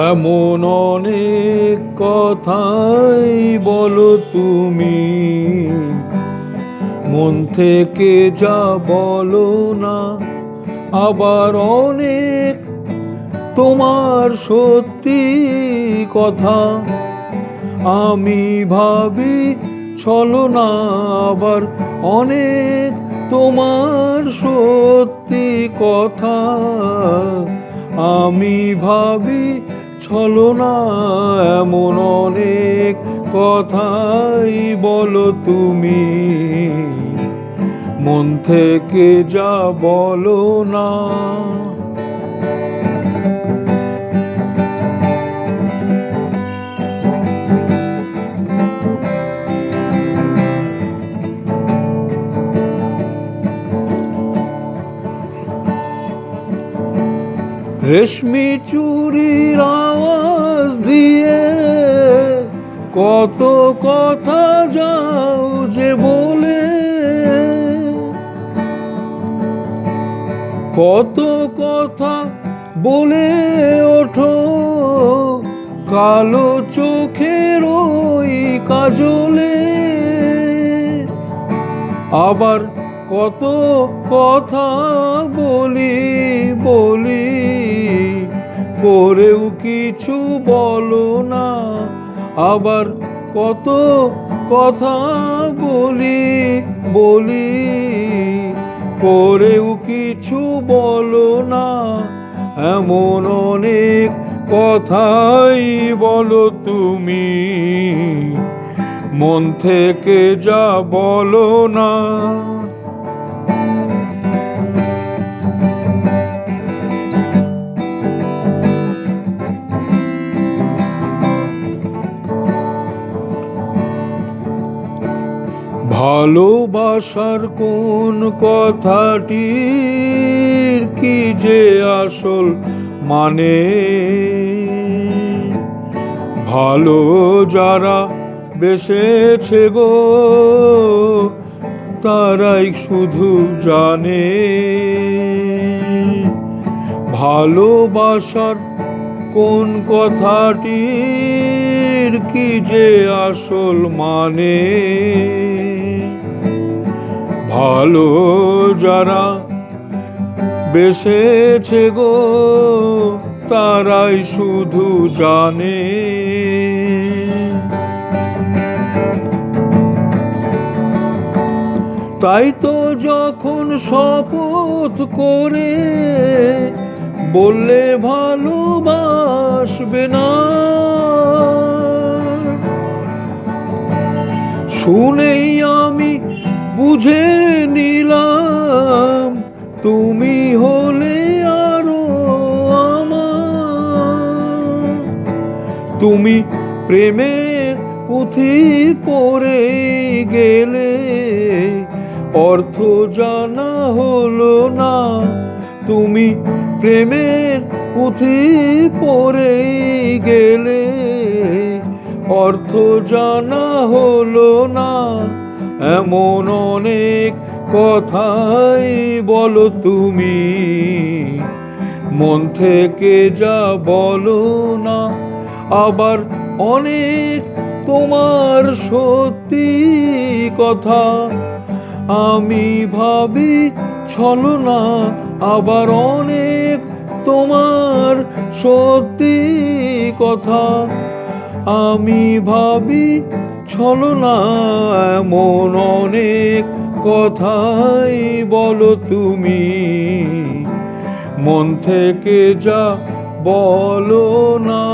এমন অনেক কথাই বলো তুমি, মন থেকে যা বলো না। আবার অনেক তোমার সত্যি কথা আমি ভাবি ছলনা। আবার অনেক তোমার সত্যি কথা আমি ভাবি ছলনা। এমন অনেক কথাই বলো তুমি, মন থেকে যা বলো না। রেশমি চুরির আওয়াজ দিয়ে কত কথা যাও যে বলে, কত কথা বলে ওঠো কালো চোখের ওই কাজলে। আবার কত কথা বলি বলি করেও কিছু বলো না। আবার কত কথা বলি বলি করেও কিছু বলো না। এমন অনেক কথাই বলো তুমি, মন থেকে যা বলো না। ভালোবাসার কোন কথাটির কি যে আসল মানে, ভালো যারা বেসেছে গো তারাই শুধু জানে। ভালোবাসার কোন কথাটির কি যে আসল মানে, ভালো যারা বেসেছে গো তারাই শুধু জানে। তাই তো যখন শপথ করে বললে ভালোবাসবে না, শুনেই আমি বুঝে নিলাম তুমি হলে আরো আমার। তুমি প্রেমের পুঁথি পড়ে গেলে অর্থ জানা হলো না। তুমি প্রেমের পুঁথি পড়ে গেলে অর্থ জানা হলো না। এমন অনেক কথাই বলো তুমি, মন থেকে যা বলো না। আবার অনেক তোমার সত্যি কথা আমি ভাবি ছলনা। আবার অনেক তোমার সত্যি কথা আমি ভাবি ছলনা। এমন অনেক কথাই বলো তুমি, মন থেকে যা বলো না।